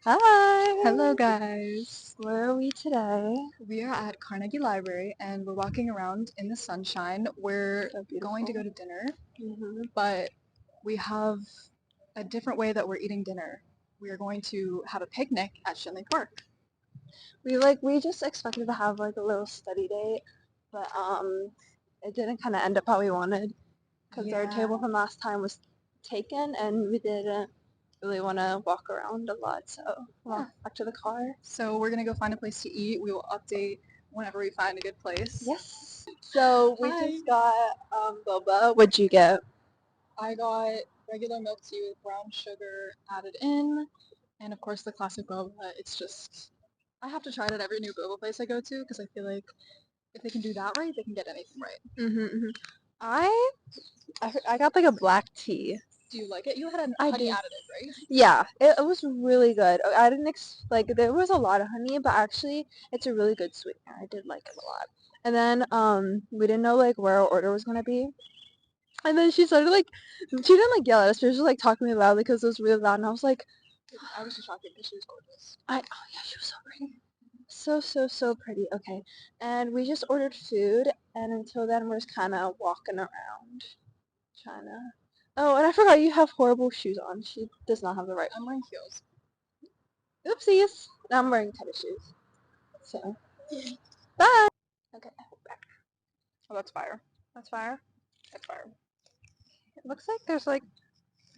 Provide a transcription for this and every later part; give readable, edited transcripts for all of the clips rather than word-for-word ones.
Hi! Hello guys! Where are we today? We are at Carnegie Library and we're walking around in the sunshine. We're So going to go beautiful. to dinner, hmm but we have a different way that we're eating dinner. We are going to have a picnic at Shinley Park. We just expected to have like a little study date, but it didn't kind of end up how we wanted because our table Yeah. from last time was taken and we didn't really want to walk around a lot. So Yeah. back to the car. So we're gonna go find a place to eat. We will update whenever we find a good place. Yes. So we Hi! just got boba. What'd you get? I got regular milk tea with brown sugar added in, and of course the classic boba. It's just, I have to try it at every new boba place I go to because I feel like if they can do that right, they can get anything right. hmm I I got like a black tea. Do you like it? You had a I honey did. additive, right? Yeah, it was really good. I didn't like there was a lot of honey, but actually it's a really good sweetener. I did like it a lot. And then we didn't know like where our order was gonna be. And then she started like she didn't like yell at us, she was just like talking to me loudly because it was really loud and I was like I was just shocked because she was gorgeous. oh yeah, she was so pretty. So pretty. Okay. And we just ordered food and until then we're just kinda walking around trying to Oh, and I forgot you have horrible shoes on. She does not have the right I'm wearing heels. Oopsies. Now I'm wearing tennis shoes. So, bye. Okay, Oh, that's fire. that's fire. That's fire. It looks like there's like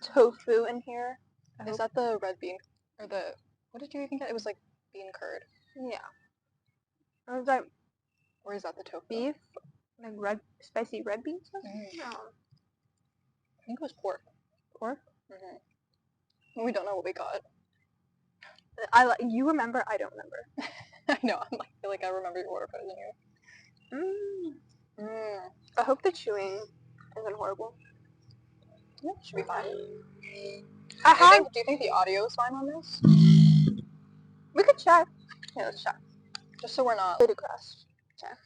tofu in here. I Is hope. that the red bean or the what did you even get? It was like bean curd, Yeah. Or is that or is that the tofu? beef? Like red, spicy red beans? No. I think it was pork. Pork? We don't know what we got. You remember? I don't remember. I know. I feel like I remember your order better than you. Mm. Mm. I hope the chewing isn't horrible. Yeah, should be fine. I have. Do you think the audio is fine on this? We could check. Yeah, let's check. Just so we're not. Beta crust. Check.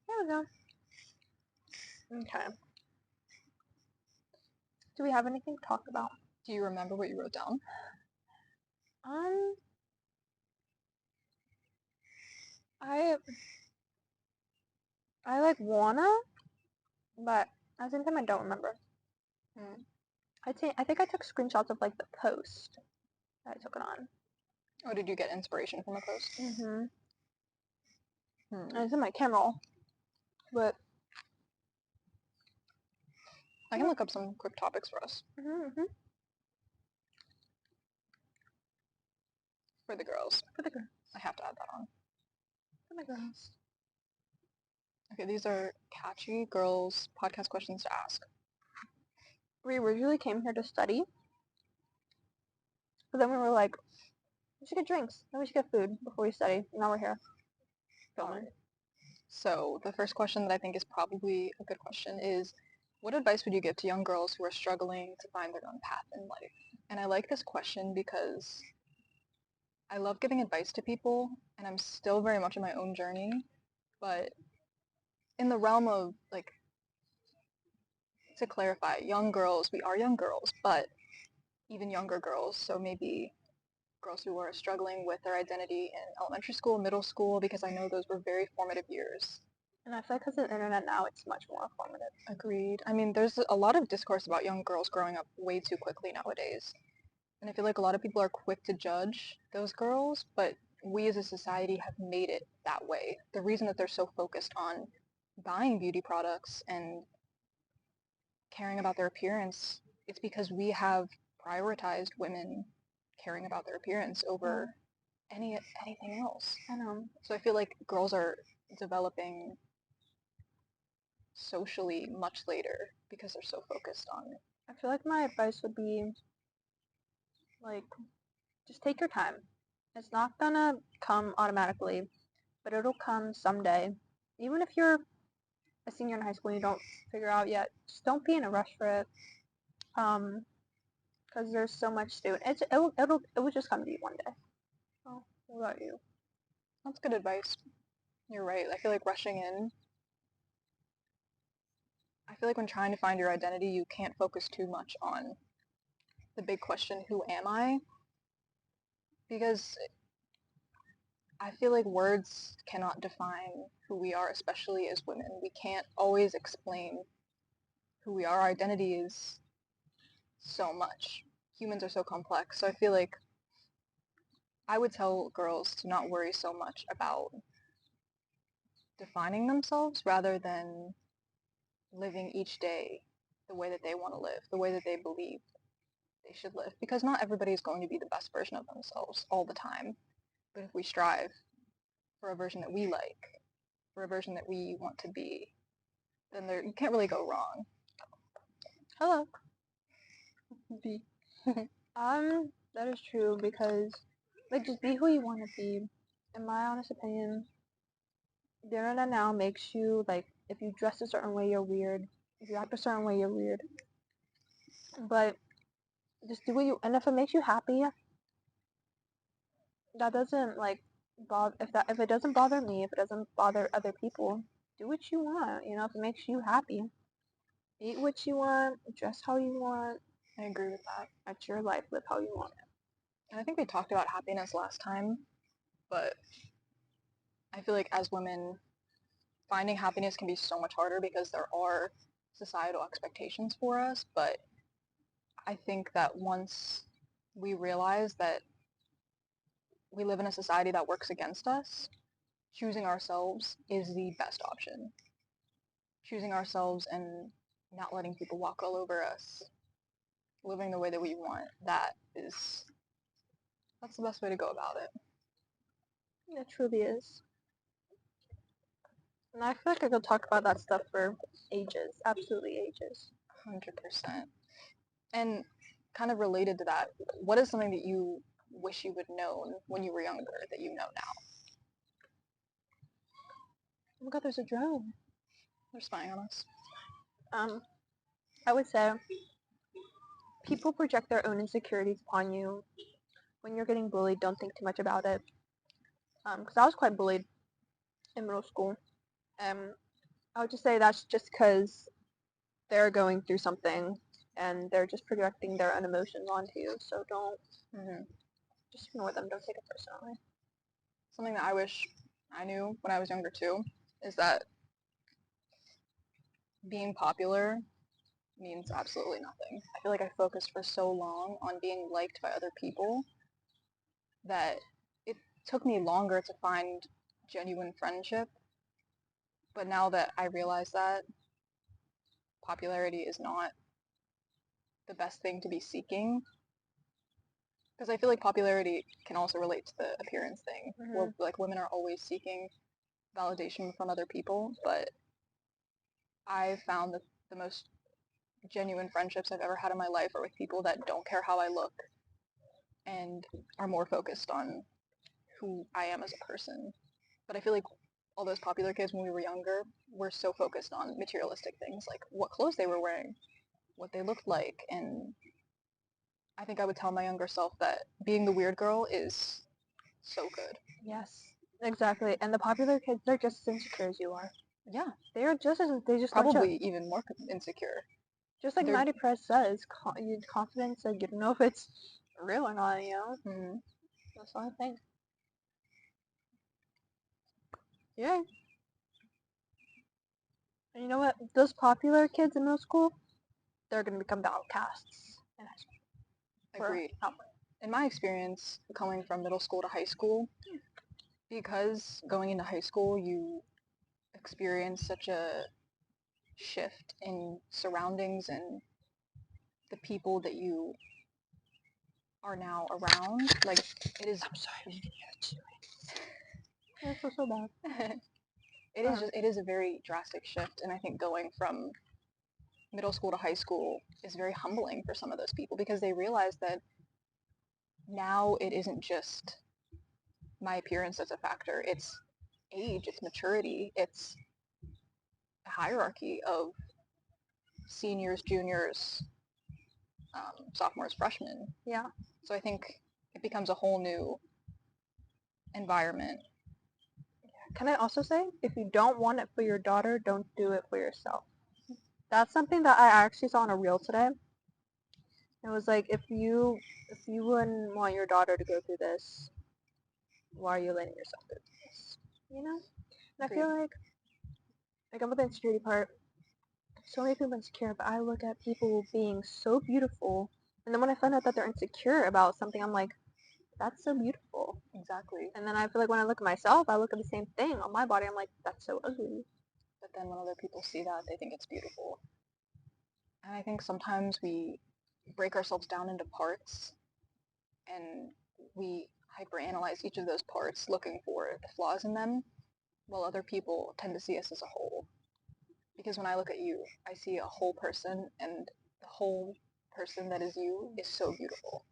There we go. Okay. Do we have anything to talk about? Do you remember what you wrote down? Um, I I like wanna, but at the same time I don't remember. Hmm. I think I took screenshots of like the post that I took it on. Oh, did you get inspiration from a post? Mm-hmm. Hmm. And it's in my camera roll, but I can look up some quick topics for us, mm-hmm. for the girls. For the girls. I have to add that on. For the girls. Okay, these are catchy girls podcast questions to ask. We originally came here to study, but then we were like, we should get drinks, then we should get food before we study. Now we're here filming. So the first question that I think is probably a good question is, what advice would you give to young girls who are struggling to find their own path in life? And I like this question because I love giving advice to people, and I'm still very much in my own journey, but in the realm of, like, to clarify, young girls, we are young girls, but even younger girls, so maybe girls who are struggling with their identity in elementary school, middle school, because I know those were very formative years. And I feel like because of the internet now, it's much more informative. Agreed. I mean, there's a lot of discourse about young girls growing up way too quickly nowadays. And I feel like a lot of people are quick to judge those girls, but we as a society have made it that way. The reason that they're so focused on buying beauty products and caring about their appearance, it's because we have prioritized women caring about their appearance over anything else. I know. So I feel like girls are developing socially much later because they're so focused on it. I feel like my advice would be like, just take your time. It's not gonna come automatically, but it'll come someday. Even if you're a senior in high school and you don't figure out yet, just don't be in a rush for it. Because there's so much to do. It will just come to you one day. Oh, what about you? That's good advice. You're right. I feel like rushing in, I feel like when trying to find your identity, you can't focus too much on the big question, who am I? because I feel like words cannot define who we are, especially as women. We can't always explain who we are. Our identity is so much. Humans are so complex. So I feel like I would tell girls to not worry so much about defining themselves rather than living each day the way that they want to live, the way that they believe they should live. Because not everybody is going to be the best version of themselves all the time. But if we strive for a version that we like, for a version that we want to be, then you can't really go wrong. Hello. Be. That is true because, like, just be who you want to be. In my honest opinion, the internet now makes you, like, if you dress a certain way, you're weird. If you act a certain way, you're weird. But just do what you, and if it makes you happy, that doesn't, like, bother, if it doesn't bother me, if it doesn't bother other people, do what you want, if it makes you happy. Eat what you want, dress how you want. I agree with that. That's your life, live how you want it. And I think we talked about happiness last time, but I feel like as women, finding happiness can be so much harder because there are societal expectations for us. But I think that once we realize that we live in a society that works against us, choosing ourselves is the best option. Choosing ourselves and not letting people walk all over us, living the way that we want, that's the best way to go about it. It truly is. And I feel like I could talk about that stuff for ages, absolutely ages. 100%. And kind of related to that, what is something that you wish you would known when you were younger that you know now? Oh my god, there's a drone. They're spying on us. Um, I would say people project their own insecurities upon you. When you're getting bullied, don't think too much about it. Because I was quite bullied in middle school. I would just say that's just because they're going through something and they're just projecting their own emotions onto you. So don't Mm-hmm. just ignore them. Don't take it personally. Something that I wish I knew when I was younger too is that being popular means absolutely nothing. I feel like I focused for so long on being liked by other people that it took me longer to find genuine friendship. But now that I realize that popularity is not the best thing to be seeking, because I feel like popularity can also relate to the appearance thing, where like women are always seeking validation from other people, but I found that the most genuine friendships I've ever had in my life are with people that don't care how I look and are more focused on who I am as a person. But I feel like all those popular kids when we were younger were so focused on materialistic things, like what clothes they were wearing, what they looked like, and I think I would tell my younger self that being the weird girl is so good. Yes, exactly. And the popular kids, they're just as insecure as you are. Yeah, They just don't show. probably even more insecure. Just like They're 90 Press says, confidence, like, you don't know if it's real or not, mm-hmm. That's the only thing. Yeah. And you know what? Those popular kids in middle school, they're going to become the outcasts in high school. Agreed. In my experience, coming from middle school to high school, because going into high school you experience such a shift in surroundings and the people that you are now around. Like it is. I'm sorry, I didn't hear it. That's so bad. It is a very drastic shift, and I think going from middle school to high school is very humbling for some of those people because they realize that now it isn't just my appearance that's a factor. It's age, it's maturity, it's a hierarchy of seniors, juniors, sophomores, freshmen. Yeah. So I think it becomes a whole new environment. Can I also say, if you don't want it for your daughter, don't do it for yourself. That's something that I actually saw on a reel today. It was like if you wouldn't want your daughter to go through this, why are you letting yourself go through this? You know? And I Agreed. feel like I'm with the insecurity part. So many people are insecure, but I look at people being so beautiful, and then when I find out that they're insecure about something, I'm like, that's so beautiful. Exactly. And then I feel like when I look at myself, I look at the same thing on my body. I'm like, that's so ugly. But then when other people see that, they think it's beautiful. And I think sometimes we break ourselves down into parts and we hyperanalyze each of those parts looking for the flaws in them, while other people tend to see us as a whole. Because when I look at you, I see a whole person, and the whole person that is you is so beautiful.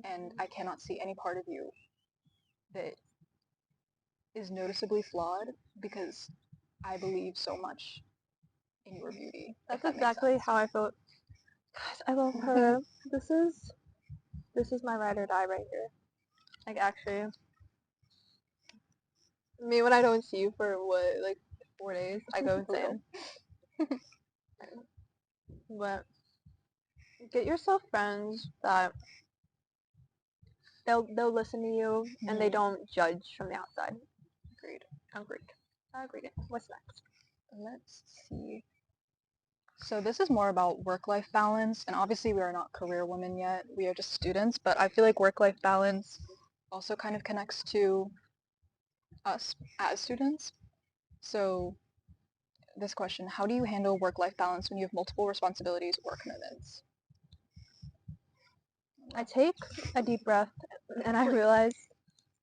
And I cannot see any part of you that is noticeably flawed because I believe so much in your beauty. That's That makes exactly sense. how I felt. Gosh, I love her. This is my ride or die right here. Like actually, me when I don't see you for what like 4 days, I go insane. But get yourself friends that they'll listen to you and they don't judge from the outside. Agreed. Agreed. Agreed. What's next? Let's see. So this is more about work-life balance, and obviously we are not career women yet. We are just students, but I feel like work-life balance also kind of connects to us as students. So this question, how do you handle work-life balance when you have multiple responsibilities or commitments? I take a deep breath and I realize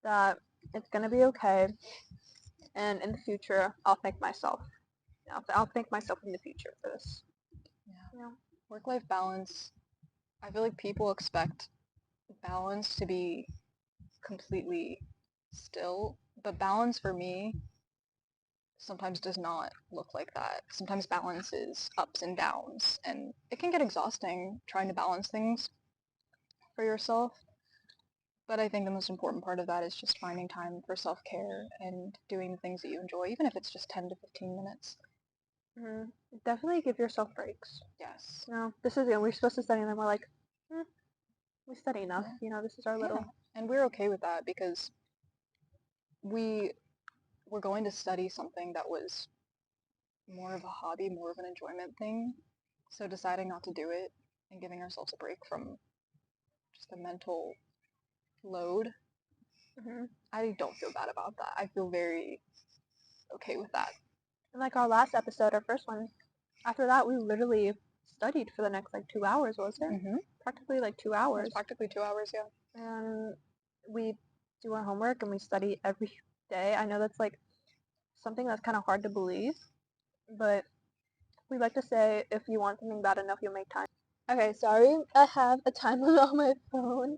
that it's gonna be okay. And in the future, I'll thank myself. I'll thank myself in the future for this. Yeah. You know? Work-life balance, I feel like people expect balance to be completely still, but balance for me sometimes does not look like that. Sometimes balance is ups and downs, and it can get exhausting trying to balance things for yourself. But I think the most important part of that is just finding time for self-care and doing the things that you enjoy, even if it's just 10 to 15 minutes. Mm-hmm. Definitely give yourself breaks. Yes. This is it. We're supposed to study, and then we're like, we study enough. Yeah. This is our little. Yeah. And we're okay with that because we were going to study something that was more of a hobby, more of an enjoyment thing. So deciding not to do it and giving ourselves a break from just the mental load, Mm-hmm. I don't feel bad about that. I feel very okay with that. And like our last episode, our first one, after that, we literally studied for the next like 2 hours, was it? Mm-hmm. Practically like two It was hours. practically 2 hours, yeah. And we do our homework and we study every day. I know that's like something that's kind of hard to believe, but we like to say if you want something bad enough, you'll make time. Okay, sorry, I have a time limit on my phone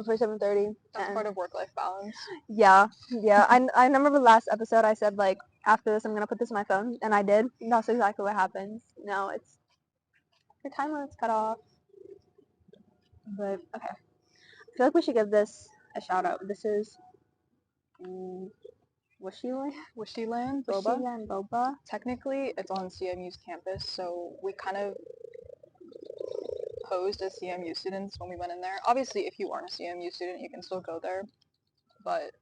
for 7:30. That's part of work-life balance. Yeah. I remember the last episode I said like after this I'm gonna put this in my phone, and I did. And that's exactly what happens. No, it's your time limit's cut off. But okay, I feel like we should give this a shout out. This is Wishyland? Wishyland, Boba. Wishyland Boba. Technically, it's on CMU's campus, so we kind of posed as CMU students when we went in there. Obviously, if you aren't a CMU student, you can still go there, but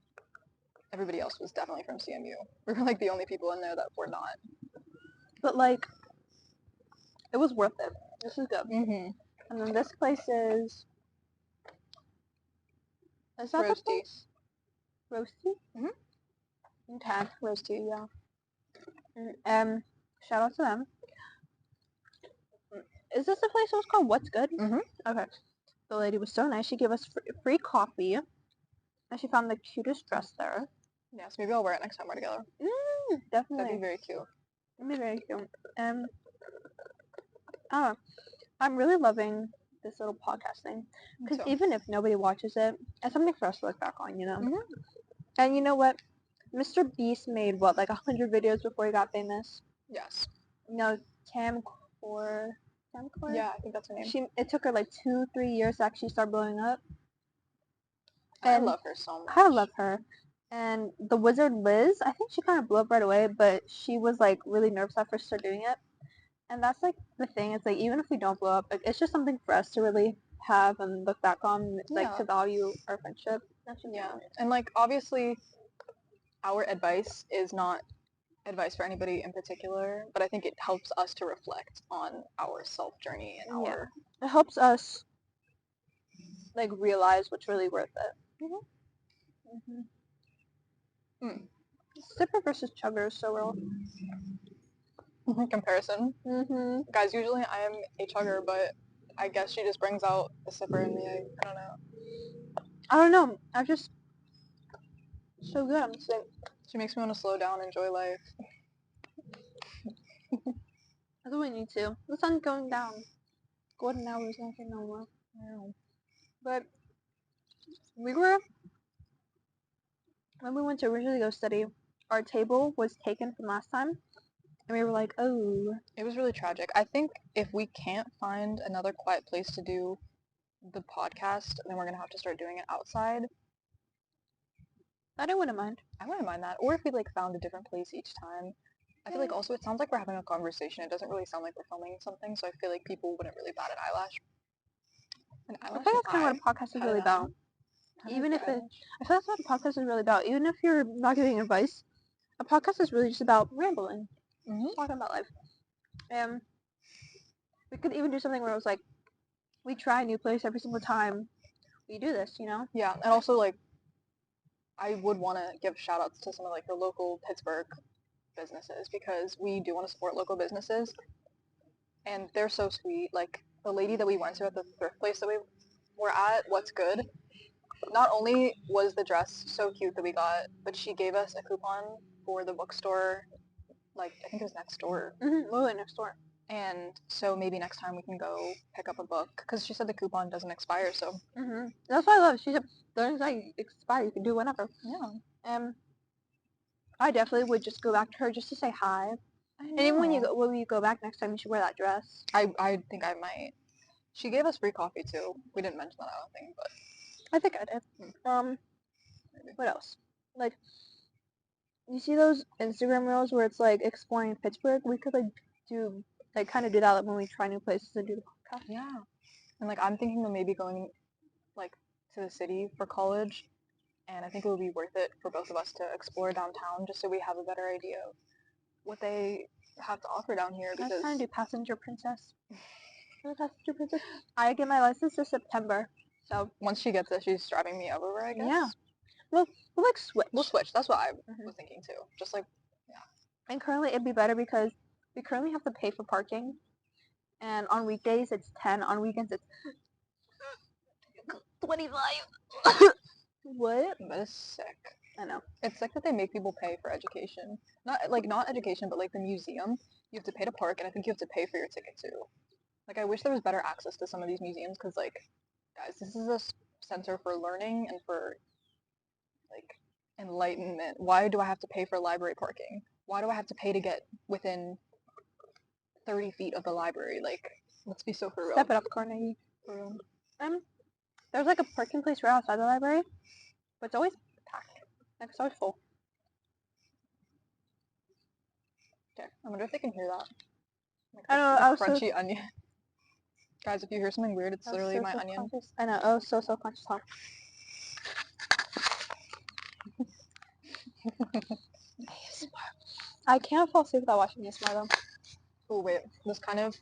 everybody else was definitely from CMU. We were like the only people in there that were not. But like, it was worth it. This is good. Mm-hmm. And then this place is that the Roasty. place? Roasty? Mm-hmm. Okay. Roasty, yeah. Shout out to them. Is this the place that was called What's Good? Mm-hmm. Okay. The lady was so nice. She gave us free coffee, and she found the cutest dress there. Yeah, so maybe I'll wear it next time we're together. Definitely. That'd be very cute. It'd be very cute. Oh, I'm really loving this little podcast thing because even if nobody watches it, it's something for us to look back on, Mm-hmm. And you know what? Mr. Beast made what, like 100 videos before he got famous? Yes. No, Tam Core. Tam Core? Yeah, I think that's her name. It took her like 2-3 years to actually start blowing up. I And love her so much. I love her. And the wizard Liz, I think she kind of blew up right away, but she was like really nervous at first to start doing it. And that's like the thing. It's like even if we don't blow up, like, it's just something for us to really have and look back on, like, Yeah. to value our friendship. That's just Yeah. really nice. And like obviously our advice is not advice for anybody in particular, but I think it helps us to reflect on our self journey and Yeah. our It helps us, like, realize what's really worth it. mm-hmm. Mm. Sipper versus chugger is so real. comparison. Mm-hmm. Guys, usually I am a chugger, but I guess she just brings out the sipper in me. I don't know. I don't know. I'm just so good. I'm just like, She makes me want to slow down, enjoy life. that's what we need to. The sun's going down. Golden hours, nothing no more. But we were, when we went to originally go study, our table was taken from last time. And we were like, oh. It was really tragic. I think if we can't find another quiet place to do the podcast, then we're gonna have to start doing it outside. I wouldn't mind. I wouldn't mind that. Or if we like found a different place each time. I feel like also it sounds like we're having a conversation. It doesn't really sound like we're filming something, so I feel like people wouldn't really bat an eyelash. An I eyelash? feel An that's kind of eye? what a podcast is Pat an really eye? about. Pat Even if it, eyelash? I feel that's what a podcast is really about. Even if you're not giving advice, a podcast is really just about rambling, Mm-hmm. talking about life. And we could even do something where it was like, we try a new place every single time we do this, you know? Yeah, and also like I would want to give shout outs to some of like the local Pittsburgh businesses because we do want to support local businesses and they're so sweet. Like the lady that we went to at the thrift place that we were at, What's Good, not only was the dress so cute that we got, but she gave us a coupon for the bookstore, like I think it was next door. Mm-hmm. Literally next door. And so maybe next time we can go pick up a book because she said the coupon doesn't expire. So Mm-hmm. That's what I love. She said, don't like expire. You can do whatever. yeah, I definitely would just go back to her just to say hi. I And even know. when you go back next time, you should wear that dress. I think I might. She gave us free coffee too. We didn't mention that, I don't think, but I think I did. maybe. What else? Like, you see those Instagram reels where it's like exploring Pittsburgh? We could kind of do that like, when we try new places and do the podcast. Yeah. And like I'm thinking of maybe going like to the city for college, and I think it would be worth it for both of us to explore downtown just so we have a better idea of what they have to offer down here I was because trying to do Passenger Princess. Passenger Princess. I get my license this September, so once she gets it, she's driving me everywhere, I guess. yeah. We'll like switch. We'll switch. That's what I was thinking too. Just like, yeah. And currently it'd be better because we currently have to pay for parking, and on weekdays it's 10, on weekends it's 25. What? That is sick. I know. It's sick that they make people pay for education. Not education, but like the museum. You have to pay to park, and I think you have to pay for your ticket too. Like I wish there was better access to some of these museums because like, guys, this is a center for learning and for like enlightenment. Why do I have to pay for library parking? Why do I have to pay to get within 30 feet of the library? Like, let's be so for real. Step it up, Carnegie. For real. There's like a parking place right outside the library, but it's always packed. Like it's always full. Okay, I wonder if they can hear that. Like I know. the I was so crunchy onion. Guys, if you hear something weird, it's literally my onion. self-conscious. I know. I was so self-conscious. Huh? I can't fall asleep without watching ASMR though. Oh wait, this kind of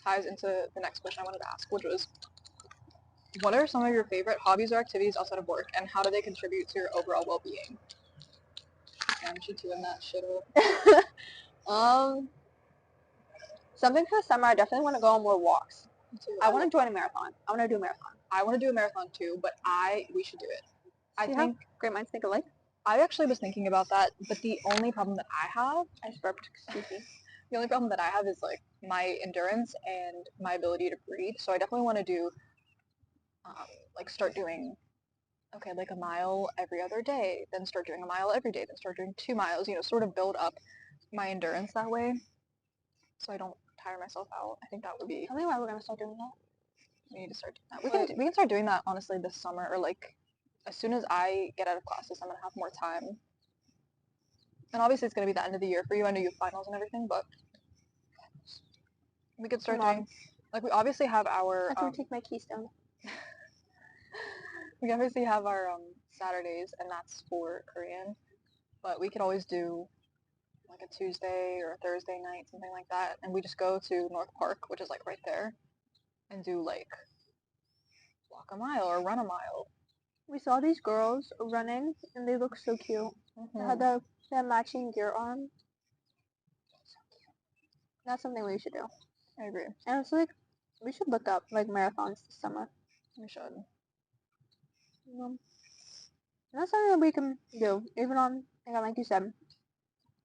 ties into the next question I wanted to ask, which was, what are some of your favorite hobbies or activities outside of work, and how do they contribute to your overall well-being? Damn, she doing that shit up. Something for the summer. I definitely want to go on more walks. I want to join a marathon. I want to do a marathon. I want to do a marathon too, but we should do it. I think great minds think alike. I actually was thinking about that, but the only problem that I have, I just burped. Excuse me. the only problem that I have is like my endurance and my ability to breathe. So I definitely want to do, like start doing, okay, like a mile every other day, then start doing a mile every day, then start doing 2 miles. Sort of build up my endurance that way, so I don't tire myself out. I think that would be. Tell me why we're gonna start doing that. We need to start doing that. We can start doing that honestly this summer, or like as soon as I get out of classes, I'm gonna have more time. And obviously it's gonna be the end of the year for you. I know you have finals and everything, but we could start doing Like we obviously have our That's where I take my keystone. we obviously have our Saturdays, and that's for Korean. But we could always do like a Tuesday or a Thursday night, something like that, and we just go to North Park, which is like right there, and do like walk a mile or run a mile. We saw these girls running, and they look so cute. They had Mm-hmm. the matching gear on. That's something we should do. I agree. And it's like, we should look up like marathons this summer. We should. And that's something that we can do, even on, again, like you said,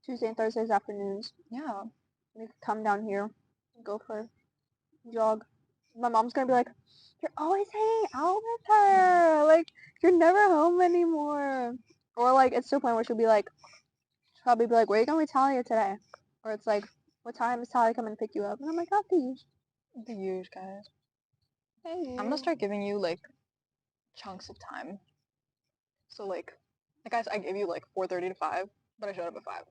Tuesday and Thursdays afternoons. Yeah. We could come down here and go for a jog. My mom's gonna be like, "You're always hanging out with her. Like, you're never home anymore." Or like, it's to the point where she'll probably be like, "Where are you going with Talia today?" Or it's like, "What time is Talia coming to pick you up?" And I'm like, "At these." The huge guys. Hey. I'm gonna start giving you like chunks of time. So like guys, I gave you like 4:30 to 5, but I showed up at 5.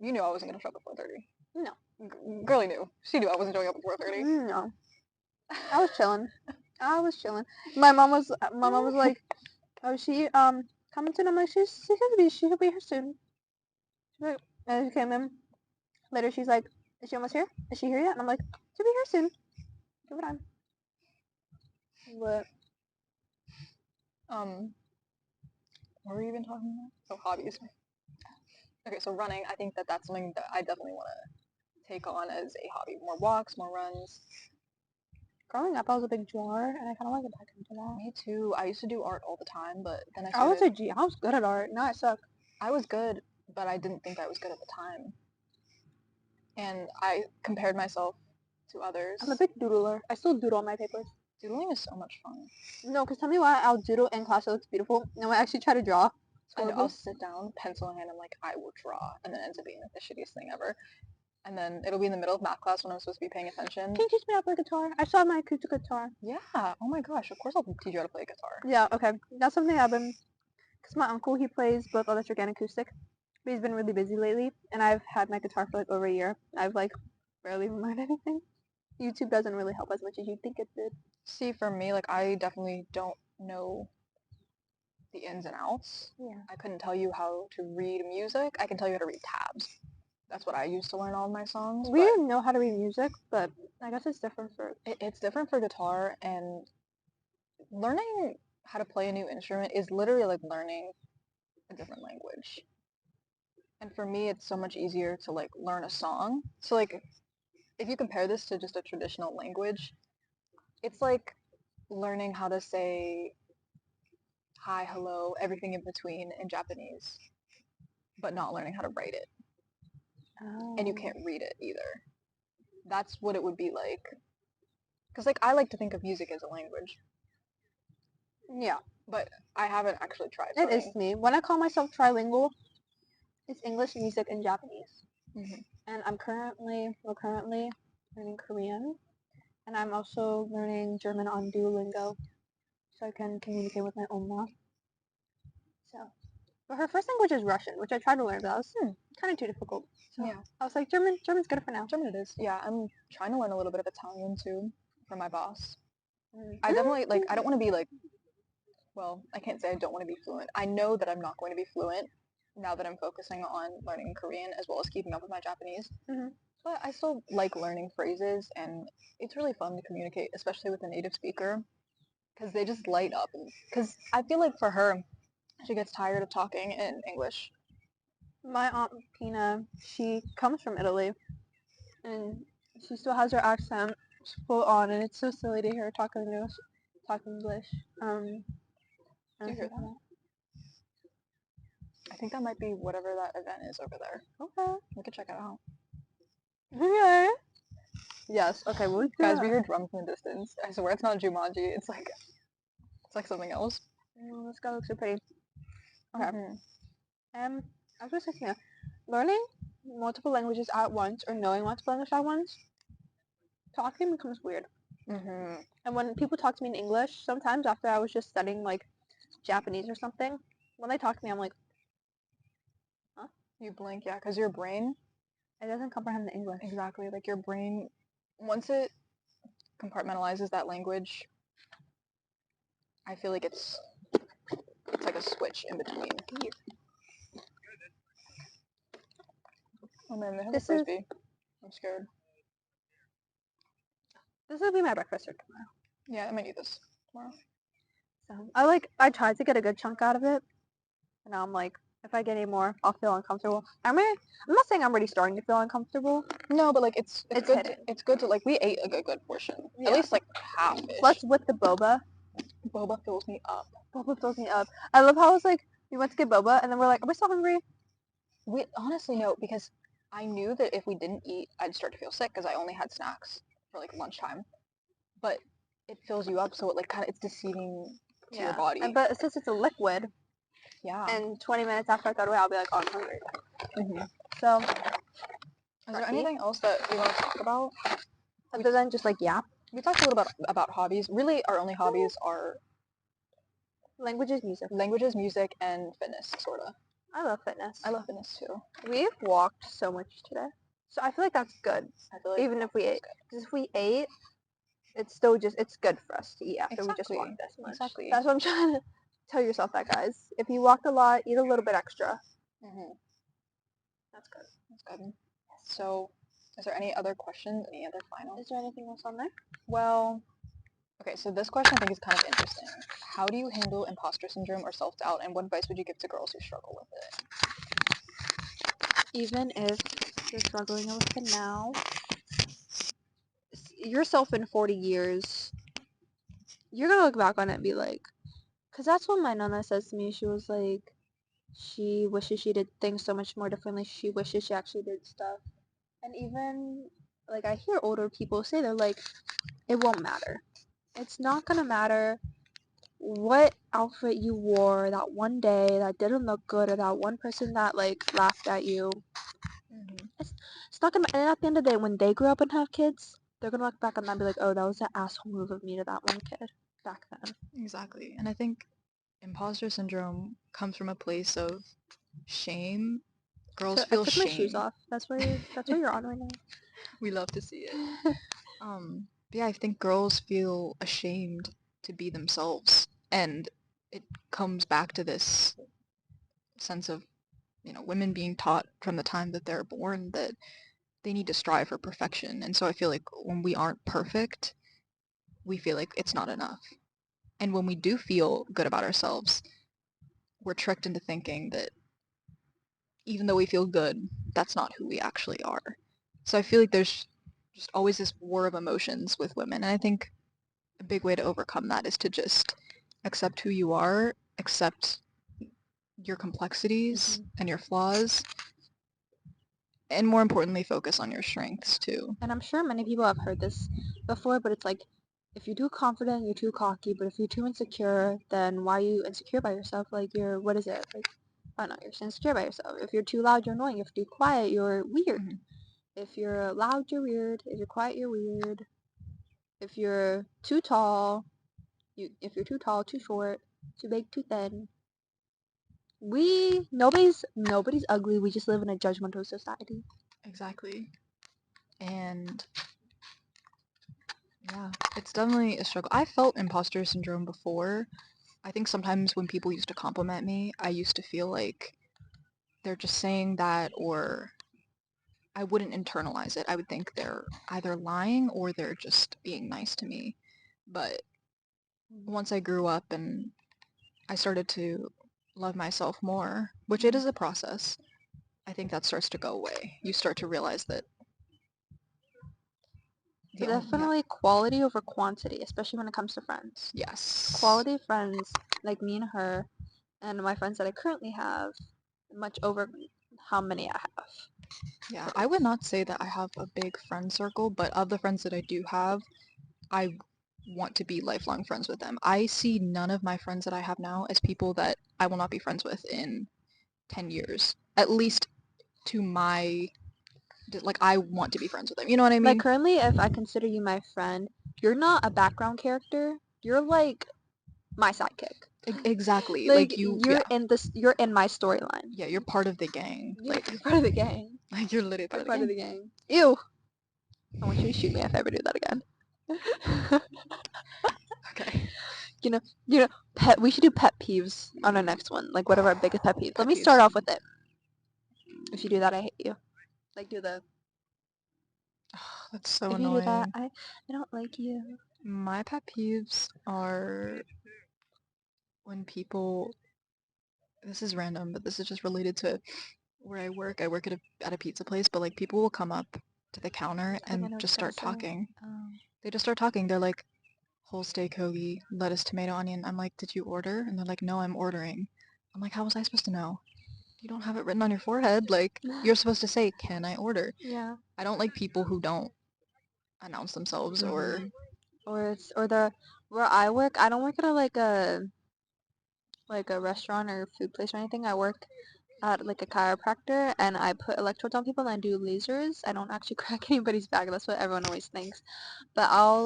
You knew I wasn't gonna show up at 4:30. No. Girlie knew. She knew I wasn't showing up at 4:30. No. I was chilling. I was chilling. My mom was like, "Oh, she coming soon?" I'm like, She'll be here soon." She's like, and she came in later. She's like, "Is she almost here? Is she here yet?" And I'm like, "She'll be here soon. Give her time." But um, what were we even talking about? Oh, hobbies. Okay, so running. I think that that's something that I definitely want to take on as a hobby. More walks, more runs. growing up, I was a big drawer, and I kind of want to get back into that. Me too. I used to do art all the time, but then I I was started. a G. I was good at art. Now I suck. I was good, but I didn't think I was good at the time. And I compared myself to I'm a others. big doodler. I still doodle on my papers. Doodling is so much fun. No, because tell me why I'll doodle in class. It looks beautiful. And when I actually try to draw, it's And I'll horrible. sit down, pencil in hand, I'm like, I will draw, and then it ends up being like the shittiest thing ever. And then it'll be in the middle of math class when I'm supposed to be paying attention. Can you teach me how to play guitar? I saw my acoustic guitar. Yeah. Oh my gosh. Of course I'll teach you how to play guitar. Yeah, okay. That's something I've been, because my uncle, he plays both electric and acoustic, but he's been really busy lately, and I've had my guitar for like over a year. I've like barely even learned anything. YouTube doesn't really help as much as you'd think it did. See, for me, like I definitely don't know the ins and outs. Yeah. I couldn't tell you how to read music. I can tell you how to read tabs. That's what I used to learn all of my songs, We but didn't know how to read music, but I guess it's different for. it's different for guitar, and learning how to play a new instrument is literally like learning a different language. And for me, it's so much easier to like learn a song. So like if you compare this to just a traditional language, it's like learning how to say hi, hello, everything in between in Japanese, but not learning how to write it. And you Oh. can't read it either. That's what it would be like. Because like I like to think of music as a language, Yeah, but I haven't actually tried it is learning. to me. When I call myself trilingual, it's English, music, and Japanese. Mm-hmm. And we're currently learning Korean, and I'm also learning German on Duolingo, so I can communicate with my oma. So, but her first language is Russian, which I tried to learn, but that was kind of too difficult. So Yeah, I was like, German's good for now. German it is. Yeah, I'm trying to learn a little bit of Italian too from my boss. Mm. I definitely like. I don't want to be like. Well, I can't say I don't want to be fluent. I know that I'm not going to be fluent now that I'm focusing on learning Korean as well as keeping up with my Japanese. Mhm. But I still like learning phrases, and it's really fun to communicate, especially with a native speaker, because they just light up. Because I feel like for her, she gets tired of talking in English. My aunt Pina, she comes from Italy, and she still has her accent full on, and it's so silly to hear her talk English. Do you And hear stuff that? like I think that might be whatever that event is over there. that. Okay. We could check it out. Okay. Yes. Okay. We'll do Guys, we that. hear drums in the distance. I swear it's not Jumanji. It's like something else. Oh, this guy looks so pretty. Okay. Mm-hmm. I was gonna say something. Learning multiple languages at once or knowing multiple languages at once, talking becomes weird. Mm-hmm. And when people talk to me in English, sometimes after I was just studying like Japanese or something, when they talk to me, I'm like, huh? You blink, yeah, because your brain, It doesn't comprehend the English. exactly, like your brain, once it compartmentalizes that language, I feel like it's like a switch in between. Oh man, they have a This is frisbee. I'm scared. this will be my breakfast for tomorrow. Yeah, I might eat this tomorrow. So I tried to get a good chunk out of it, and now I'm like, if I get any more, I'll feel uncomfortable. I'm not saying I'm already starting to feel uncomfortable. No, but like it's It's good. hidden. It's good to like we ate a good portion. Yeah. At least like half-ish. Plus with the boba. Boba fills me up. Boba fills me up. I love how it's like we went to get boba, and then we're like, are we still hungry? We honestly no, because I knew that if we didn't eat, I'd start to feel sick because I only had snacks for like lunchtime. But it fills you up, so it like kind of it's deceiving to your body. But since it's a liquid, Yeah. and 20 minutes after I throw it away, I'll be like, oh, I'm hungry. Mm-hmm. So, is there anything else that we want to talk about? Other than just like, yeah. We talked a little bit about hobbies. Really, our only hobbies are languages, music, and fitness, sort of. I love fitness. I love fitness too. We've walked so much today. So I feel like that's good. I feel like even if we ate. Because if we ate, it's still it's good for us to eat after we just walked this much. Exactly. That's what I'm trying to tell yourself that, guys. If you walked a lot, eat a little bit extra. Mm-hmm. That's good. That's good. So, is there any other questions? Any other final? Is there anything else on there? Well, okay, so this question I think is kind of interesting. How do you handle imposter syndrome or self-doubt, and what advice would you give to girls who struggle with it? Even if you're struggling with it now, yourself in 40 years, you're going to look back on it and be like, because that's what my nana says to me. She was like, she wishes she did things so much more differently. She wishes she actually did stuff. And even, like, I hear older people say, they're like, it won't matter. It's not going to matter what outfit you wore that one day that didn't look good, or that one person that, like, laughed at you. Mm-hmm. It's not gonna. And at the end of the day, when they grow up and have kids, they're gonna look back on that and be like, "Oh, that was an asshole move of me to that one kid back then." Exactly. And I think imposter syndrome comes from a place of shame. Girls I feel took my shoes shame. off. That's what you're on right now. We love to see it. But yeah, I think girls feel ashamed to be themselves, and it comes back to this sense of, women being taught from the time that they're born that they need to strive for perfection. And so I feel like when we aren't perfect, we feel like it's not enough. And when we do feel good about ourselves, we're tricked into thinking that even though we feel good, that's not who we actually are. So I feel like there's just always this war of emotions with women. And I think a big way to overcome that is to just accept who you are, accept your complexities and your flaws, and more importantly, focus on your strengths too. And I'm sure many people have heard this before, but it's like, if you're too confident, you're too cocky. But if you're too insecure, then why are you insecure by yourself? Like, what is it? Like, I don't know, you're insecure by yourself. If you're too loud, you're annoying. If you're too quiet, you're weird. Mhm. If you're loud, you're weird. If you're quiet, you're weird. If you're too tall, if you're too tall, too short, too big, too thin. Nobody's ugly. We just live in a judgmental society. Exactly. And yeah, it's definitely a struggle. I felt imposter syndrome before. I think sometimes when people used to compliment me, I used to feel like they're just saying that, or I wouldn't internalize it. I would think they're either lying or they're just being nice to me. But once I grew up and I started to love myself more, which it is a process, I think that starts to go away. You start to realize that So definitely quality over quantity, especially when it comes to friends. Yes. Quality friends, like me and her, and my friends that I currently have, much over how many I have. Yeah, I would not say that I have a big friend circle, but of the friends that I do have, I want to be lifelong friends with them. I see none of my friends that I have now as people that I will not be friends with in 10 years. At least to my, like, I want to be friends with them. You know what I mean? Like currently, if I consider you my friend, you're not a background character. You're like my sidekick. Exactly. Like you're you're in my storyline. Yeah, you're part of the gang. You're part of the gang. Like you're literally part You're of the gang. Ew. I want you to shoot me if I ever do that again. Okay. You know, pet. We should do pet peeves on our next one. Like, what are our biggest pet peeves? Let Pet me start peeves. off with it. If you do that, I hate you. Like, do the. Oh, that's so If you do that, annoying. I don't like you. My pet peeves are when people, this is random, but this is just related to where I work. I work at a pizza place, but like people will come up to the counter I think I and know what just you're gonna start say. talking. Um, They just start talking. They're like, whole steak hoagie, lettuce, tomato, onion. I'm like, did you order? And they're like, no, I'm ordering. I'm like, how was I supposed to know? You don't have it written on your forehead. Like, you're supposed to say, can I order? yeah. I don't like people who don't announce themselves or Or it's or the where I work. I don't work at a restaurant or food place or anything. I work at like a chiropractor and I put electrodes on people and I do lasers. I don't actually crack anybody's back. That's what everyone always thinks. But I'll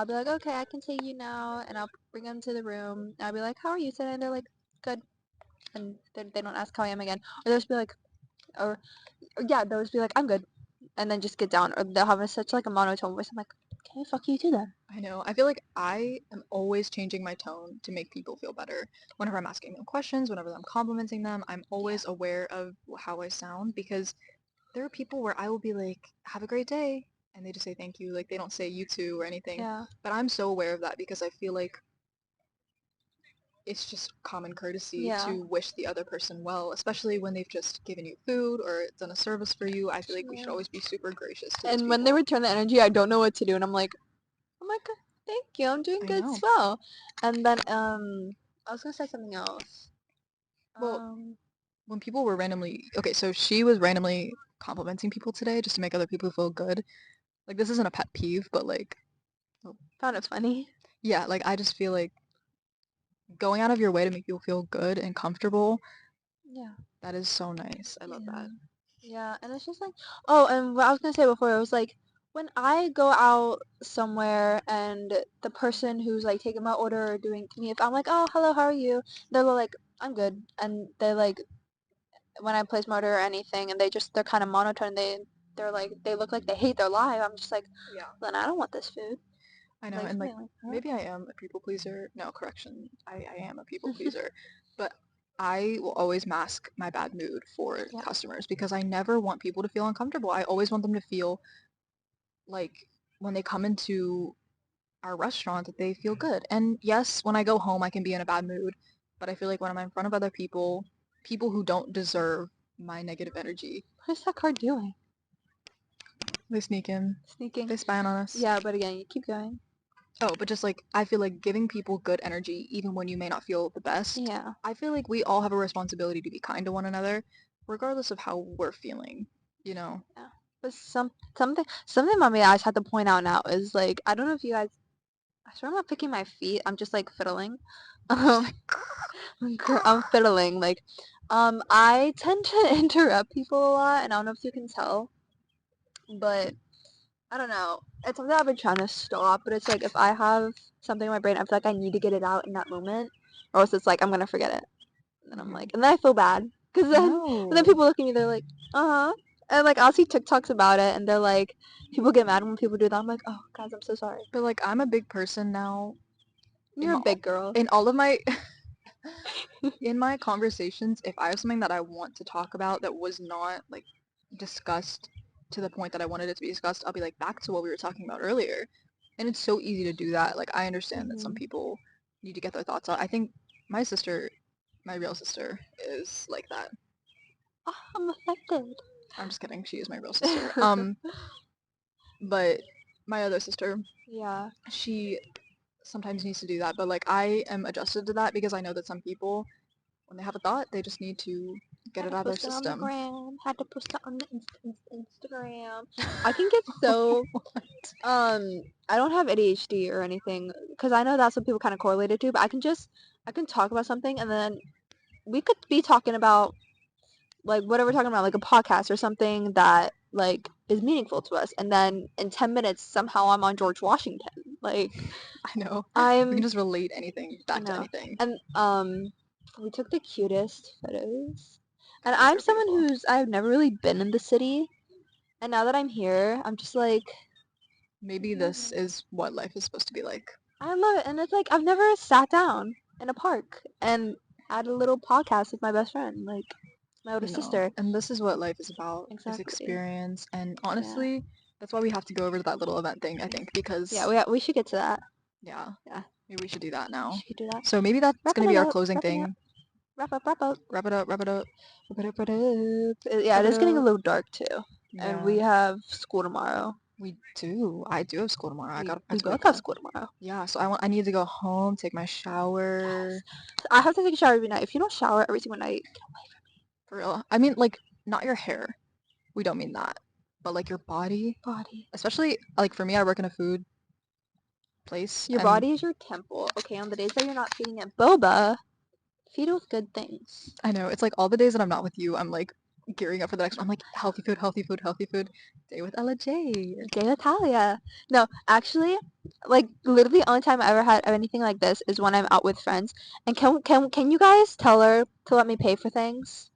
be like, okay, I can see you now, and I'll bring them to the room. And I'll be like, how are you today? And they're like, good. And they don't ask how I am again. Or they'll just be like, or yeah, they'll just be like, I'm good. And then just get down. Or they'll have such like a monotone voice. I'm like, okay, fuck you too then. I know. I feel like I am always changing my tone to make people feel better. Whenever I'm asking them questions, whenever I'm complimenting them, I'm Yeah. always aware of how I sound because there are people where I will be like, have a great day. And they just say thank you. Like they don't say you too or anything. Yeah. But I'm so aware of that because I feel like it's just common courtesy Yeah. to wish the other person well, especially when they've just given you food or done a service for you. I feel like we should Yeah. always be super gracious to those And when they people. return the energy, I don't know what to do, and I'm like, thank you, I'm doing I good as know. well. And then I was gonna say something else. Well, Um, when people were randomly, okay, so she was randomly complimenting people today just to make other people feel good. Like this isn't a pet peeve, but like, oh, found it funny. yeah, like I just feel like going out of your way to make people feel good and comfortable, Yeah. that is so nice. I love Yeah. that. Yeah, and it's just like, oh, and what I was gonna say before, it was like, when I go out somewhere and the person who's like taking my order or doing me, if I'm like, oh, hello, how are you? They're like, I'm good, and they like when I place my order or anything, and they're kind of monotone. They're like they look like they hate their life. I'm just like, Yeah. then I don't want this food. I know, Like and like something like that. maybe I am a people pleaser. No, correction. I am a people pleaser. But I will always mask my bad mood for Yeah. customers because I never want people to feel uncomfortable. I always want them to feel like when they come into our restaurant that they feel good. And yes, when I go home I can be in a bad mood, but I feel like when I'm in front of other people, people who don't deserve my negative energy, What is that card doing? they sneak in. Sneaking. They spy on us. Yeah, but again, you keep going. Oh, but just like I feel like giving people good energy even when you may not feel the best. Yeah. I feel like we all have a responsibility to be kind to one another, regardless of how we're feeling, you know? Yeah. But something mommy I just had to point out now is like I don't know if you guys I swear I'm not picking my feet. I'm just like fiddling. She's Um like, I'm fiddling. Like I tend to interrupt people a lot and I don't know if you can tell, but I don't know. It's something I've been trying to stop, but it's like if I have something in my brain, I feel like I need to get it out in that moment, or else it's like I'm gonna forget it. And then I'm hmm like, and then I feel bad, cause then No. people look at me, they're like, uh huh, and like I'll see TikToks about it, and they're like, people get mad when people do that. I'm like, oh guys, I'm so sorry. But like I'm a big person now in You're a big girl. all of my in my conversations, if I have something that I want to talk about that was not like discussed to the point that I wanted it to be discussed, I'll be like back to what we were talking about earlier. And it's so easy to do that. Like I understand that some Hmm. people need to get their thoughts out. I think my sister, my real sister, is like that. Oh, I'm affected. I'm just kidding. She is my real sister. But my other sister, Yeah, she sometimes needs to do that. But like I am adjusted to that because I know that some people when they have a thought, they just need to get had it to out of their post it on the system. gram. Had to post it on the Instagram. I can get so I don't have ADHD or anything because I know that's what people kind of correlate it to, but I can talk about something and then we could be talking about like whatever we're talking about, like a podcast or something that like is meaningful to us, and then in 10 minutes somehow I'm on George Washington. Like I know. We can I'm just relate anything I back to know. anything. And we took the cutest photos. And Oh, I'm they're someone beautiful. I've never really been in the city. And now that I'm here, I'm just like maybe this is what life is supposed to be like. I love it, and it's like I've never sat down in a park and had a little podcast with my best friend, like my older No. sister. And this is what life is about, is Exactly. experience. And Yeah. honestly, that's why we have to go over to that little event thing, I think, Yeah, because we should get to that. yeah, Yeah, maybe we should do that we now. should do that. So maybe that's gonna Wrapping be it our up. closing Wrapping it up. thing. Wrap up. Wrap up. Wrap it up, wrap it up, Wrap it up. Yeah, it wrap it is getting a up. little dark too, and we Yeah, have school tomorrow. we do. I do have school tomorrow. I We have to both wake have up. school tomorrow. Yeah, so I need to go home, take my Yes. shower. I have to take a shower every night. If you don't shower every single night, get away For real. I mean, like, not your hair. We don't mean that. But like your body, from my body. especially like for me, I work in a food place Your and body is your temple. Okay, on the days that you're not feeding it boba, feed it with good things. I know it's like all the days that I'm not with you, I'm like gearing up for the next one. I'm like healthy food, healthy food, healthy food. Day with Ella J. Gay Natalia. No, actually, like literally the only time I ever had anything like this is when I'm out with friends. And can you guys tell her to let me pay for things?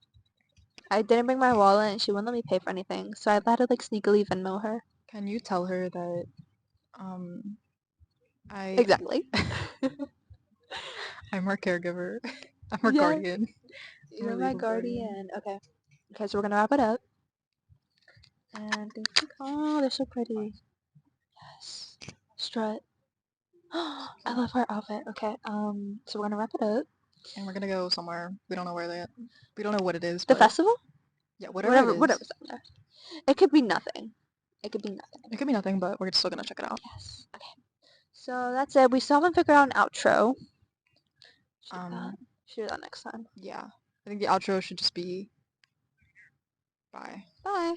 I didn't bring my wallet and she wouldn't let me pay for anything, so I had to like sneakily Venmo her. Can you tell her that um I Exactly. I'm her caregiver. I'm her Yes, guardian. I'm her you're my legal guardian. guardian. Okay. Okay, so we're gonna wrap it up. And thank you. Oh, they're so pretty. Yes. Strut. I love her outfit. Okay, so we're gonna wrap it up. And we're gonna go somewhere. We don't know where yet. We don't know what it is, The but festival? yeah, whatever it Whatever, is. whatever's on there. It could be nothing. It could be nothing. It could be nothing, but we're still gonna check it out. Yes. Okay. So that's it. We still haven't figured out an outro. Should do that. Um, Should do that next time. yeah. I think the outro should just be bye. Bye.